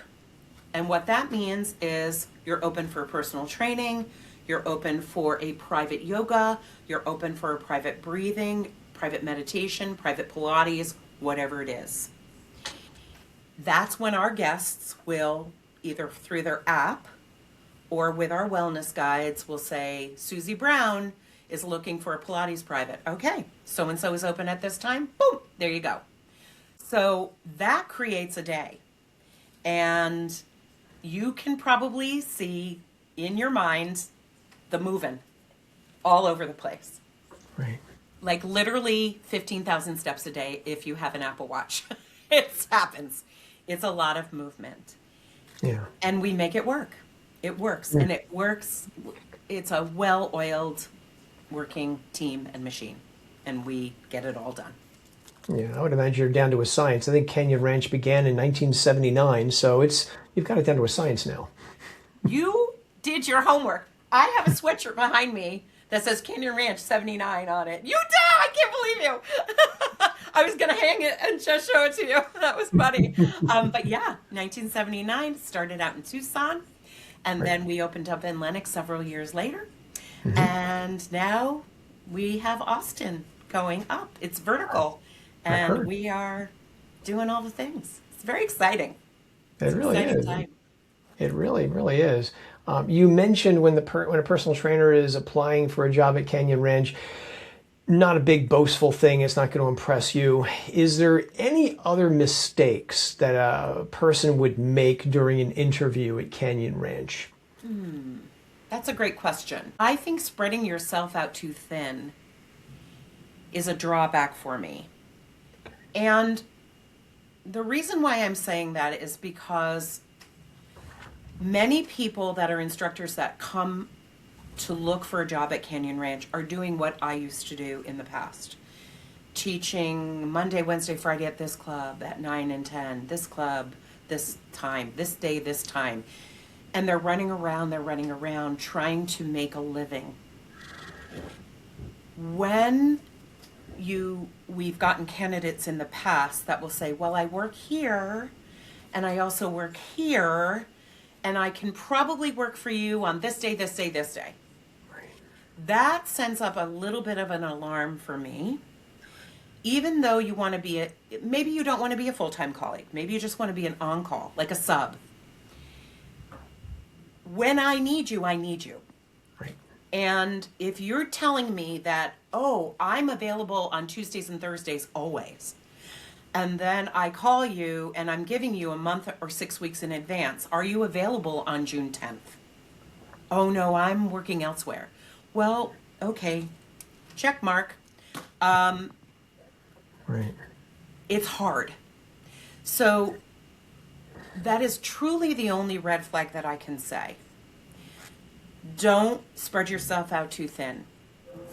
And what that means is you're open for personal training, you're open for a private yoga, you're open for a private breathing, private meditation, private Pilates, whatever it is. That's when our guests will, either through their app or with our wellness guides, will say, Susie Brown is looking for a Pilates private. Okay, so-and-so is open at this time. Boom, there you go. So that creates a day. And you can probably see in your mind the moving all over the place. Right. Like literally 15,000 steps a day if you have an Apple Watch. It happens. It's a lot of movement. Yeah. And we make it work. It works. And it works. It's a well-oiled working team and machine. And we get it all done. Yeah, I would imagine you're down to a science. I think Canyon Ranch began in 1979, so you've got it down to a science now. You did your homework. I have a sweatshirt behind me that says Canyon Ranch 79 on it. You did! I can't believe you! I was going to hang it and just show it to you. That was funny. But yeah, 1979, started out in Tucson, and then we opened up in Lenox several years later. And now we have Austin going up. It's vertical. I've And heard. we are doing all the things. It's very exciting. It It's an really exciting is. time. It really, really is. You mentioned when when a personal trainer is applying for a job at Canyon Ranch, not a big boastful thing. It's not going to impress you. Is there any other mistakes that a person would make during an interview at Canyon Ranch? That's a great question. I think spreading yourself out too thin is a drawback for me. And the reason why I'm saying that is because many people that are instructors that come to look for a job at Canyon Ranch are doing what I used to do in the past. Teaching Monday, Wednesday, Friday at this club at 9 and 10, this club, this time, this day, this time. And they're running around trying to make a living. When we've gotten candidates in the past that will say, well, I work here and I also work here and I can probably work for you on this day, this day, this day. That sends up a little bit of an alarm for me. Even though you want to be maybe you don't want to be a full-time colleague. Maybe you just want to be an on-call, like a sub. When I need you, I need you. Right. And if you're telling me that, oh, I'm available on Tuesdays and Thursdays always, and then I call you and I'm giving you a month or 6 weeks in advance, are you available on June 10th? Oh, no, I'm working elsewhere. Well, okay, check mark. Right. It's hard. So that is truly the only red flag that I can say. Don't spread yourself out too thin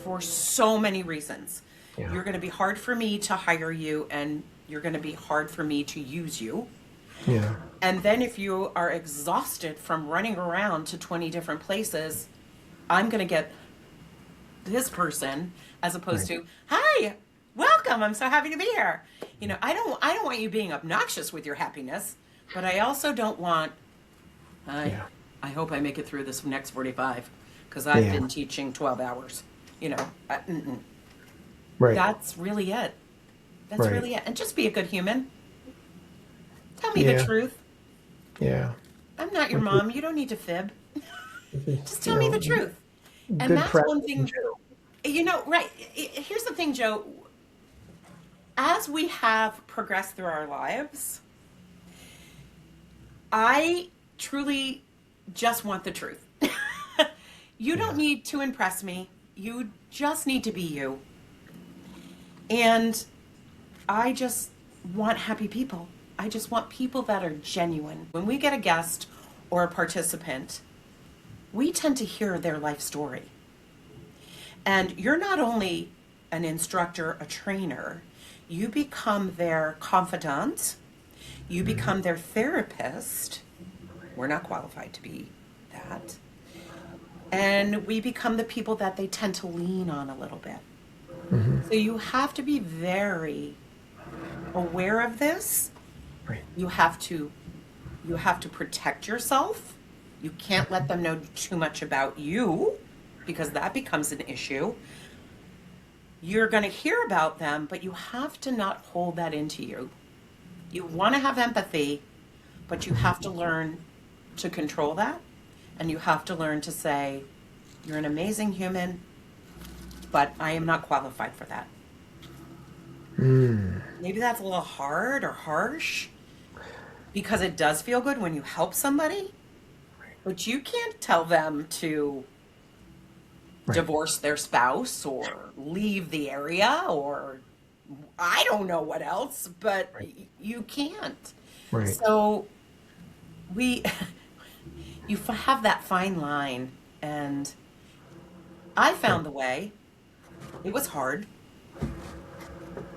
for so many reasons. Yeah. You're going to be hard for me to hire you and you're going to be hard for me to use you. Yeah. And then if you are exhausted from running around to 20 different places, I'm going to get this person as opposed to, hi, welcome, I'm so happy to be here. You know, I don't want you being obnoxious with your happiness, but I also don't want, Yeah. I hope I make it through this next 45 because I've Yeah. been teaching 12 hours. You know, Right. that's really it. That's Right. really it. And just be a good human. Tell me Yeah. the truth. Yeah. I'm not your mom. You don't need to fib. Just tell me the truth. And Good that's practice one in thing, general. you know, right. Here's the thing, Joe. As we have progressed through our lives, I truly just want the truth. You don't need to impress me. You just need to be you. And I just want happy people. I just want people that are genuine. When we get a guest or a participant, we tend to hear their life story. And you're not only an instructor, a trainer, you become their confidant, you become their therapist. We're not qualified to be that. And we become the people that they tend to lean on a little bit. So you have to be very aware of this. Right. You have to protect yourself. You can't let them know too much about you because that becomes an issue. You're going to hear about them, but you have to not hold that into you. You want to have empathy, but you have to learn to control that. And you have to learn to say, you're an amazing human, but I am not qualified for that. Maybe that's a little hard or harsh because it does feel good when you help somebody, but you can't tell them to divorce their spouse or leave the area or I don't know what else, but you can't. Right. So you have that fine line, and I found the way. It was hard.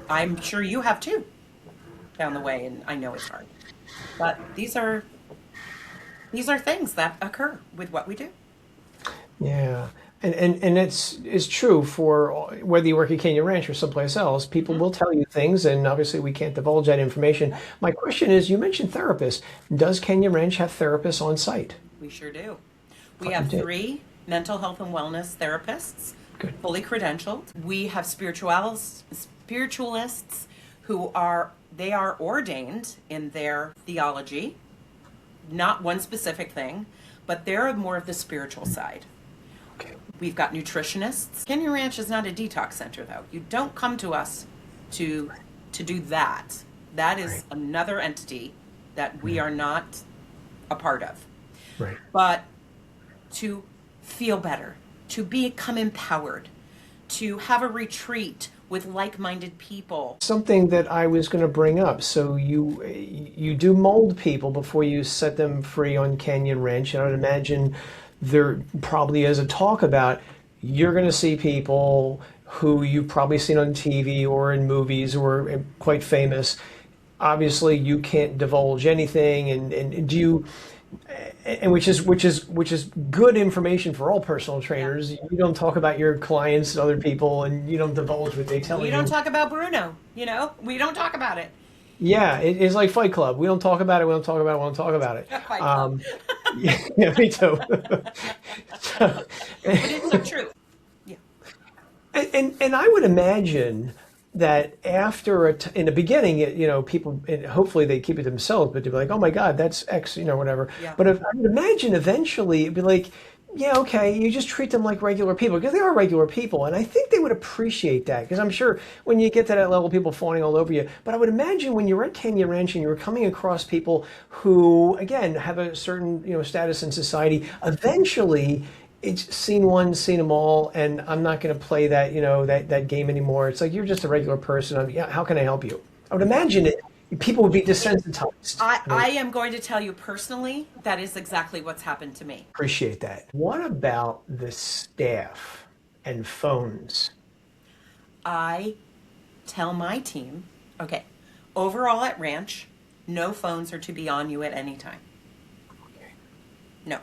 I'm sure you have too found the way, and I know it's hard. But these are things that occur with what we do. Yeah. And it's true for whether you work at Canyon Ranch or someplace else, people will tell you things, and obviously we can't divulge that information. My question is, you mentioned therapists. Does Canyon Ranch have therapists on site? We sure do. We You have did. 3 mental health and wellness therapists Good. fully credentialed. We have spiritualists who are ordained in their theology, not one specific thing, but they're more of the spiritual side. Okay. We've got nutritionists. Canyon Ranch is not a detox center, though. You don't come to us to do that. That is Right. another entity that we are not a part of. Right. But to feel better, to become empowered, to have a retreat with like-minded people. Something that I was going to bring up. So you do mold people before you set them free on Canyon Ranch, and I would imagine there probably is a talk about you're going to see people who you've probably seen on TV or in movies or are quite famous. Obviously, you can't divulge anything, and do you? And which is good information for all personal trainers. You don't talk about your clients and other people, and you don't divulge what they tell you. We don't talk about Bruno, we don't talk about it. Yeah, it's like Fight Club. We don't talk about it. We don't talk about it. We don't talk about it. Fight Club. Yeah, me too. But it's so true. Yeah. And I would imagine that after in the beginning, people, and hopefully they keep it themselves, but they'd be like, oh my God, that's X, whatever. Yeah. But I would imagine eventually it'd be like, yeah, okay, you just treat them like regular people because they are regular people. And I think they would appreciate that because I'm sure when you get to that level, people fawning all over you. But I would imagine when you're at Canyon Ranch and you're coming across people who, again, have a certain, status in society, eventually it's seen one, seen them all, and I'm not going to play that, that game anymore. It's like, you're just a regular person. Yeah, how can I help you? I would imagine people would be desensitized. I am going to tell you personally, that is exactly what's happened to me. Appreciate that. What about the staff and phones? I tell my team, okay, overall at Ranch, no phones are to be on you at any time. Okay. No.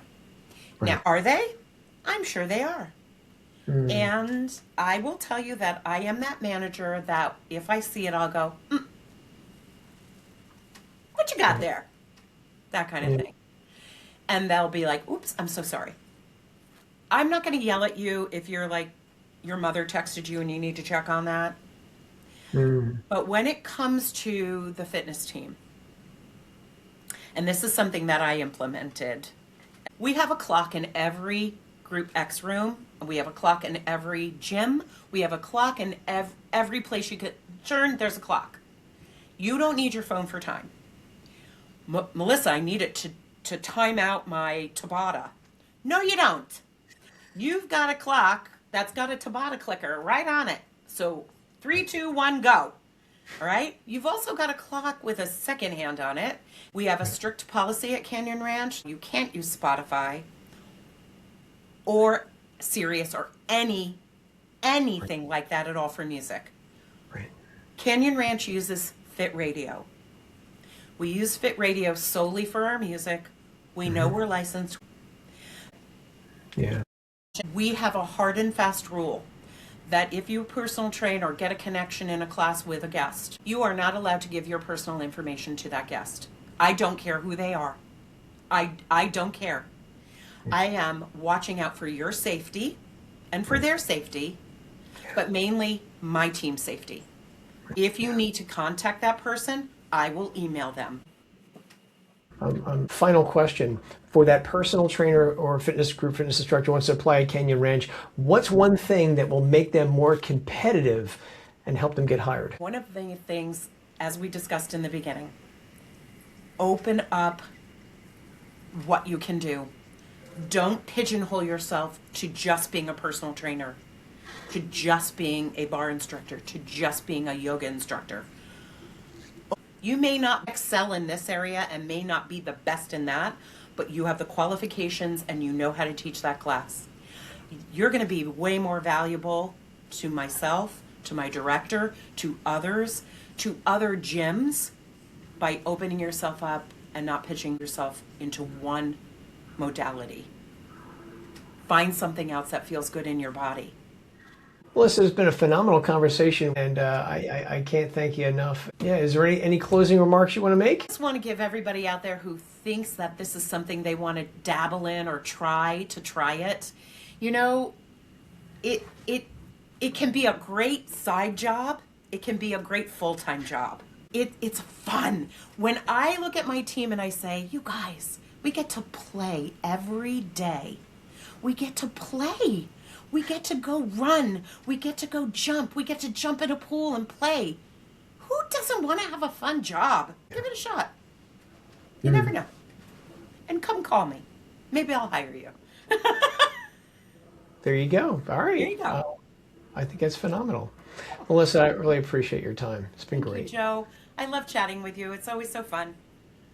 Right. Now, are they? I'm sure they are. And I will tell you that I am that manager that if I see it, I'll go, what you got there? That kind of thing. And they'll be like, oops, I'm so sorry. I'm not going to yell at you if you're like, your mother texted you and you need to check on that. But when it comes to the fitness team, and this is something that I implemented, we have a clock in every Group X room. We have a clock in every gym. We have a clock in every place you could turn. There's a clock. You don't need your phone for time. Melissa, I need it to time out my Tabata. No, you don't. You've got a clock that's got a Tabata clicker right on it. So 3, 2, 1, go. All right. You've also got a clock with a second hand on it. We have a strict policy at Canyon Ranch. You can't use Spotify or Sirius or anything like that at all for music. Right. Canyon Ranch uses Fit Radio. We use Fit Radio solely for our music. We know we're licensed. Yeah. We have a hard and fast rule that if you personal train or get a connection in a class with a guest, you are not allowed to give your personal information to that guest. I don't care who they are. I don't care. I am watching out for your safety and for their safety, but mainly my team's safety. If you need to contact that person, I will email them. Final question. For that personal trainer or fitness instructor who wants to apply at Canyon Ranch, what's one thing that will make them more competitive and help them get hired? One of the things, as we discussed in the beginning, open up what you can do. Don't pigeonhole yourself to just being a personal trainer, to just being a bar instructor, to just being a yoga instructor. You may not excel in this area and may not be the best in that, but you have the qualifications and you know how to teach that class. You're going to be way more valuable to myself, to my director, to others, to other gyms by opening yourself up and not pitching yourself into one modality. Find something else that feels good in your body. Well, this has been a phenomenal conversation, and I can't thank you enough. Yeah, is there any closing remarks you want to make? I just want to give everybody out there who thinks that this is something they want to dabble in or try it. it can be a great side job. It can be a great full-time job. It's fun. When I look at my team and I say, you guys, we get to play every day. We get to play. We get to go run. We get to go jump. We get to jump in a pool and play. Who doesn't want to have a fun job? Give it a shot. You never know. And come call me. Maybe I'll hire you. There you go. All right. There you go. I think that's phenomenal. Melissa, I really appreciate your time. It's been Thank great. you, Joe. I love chatting with you. It's always so fun.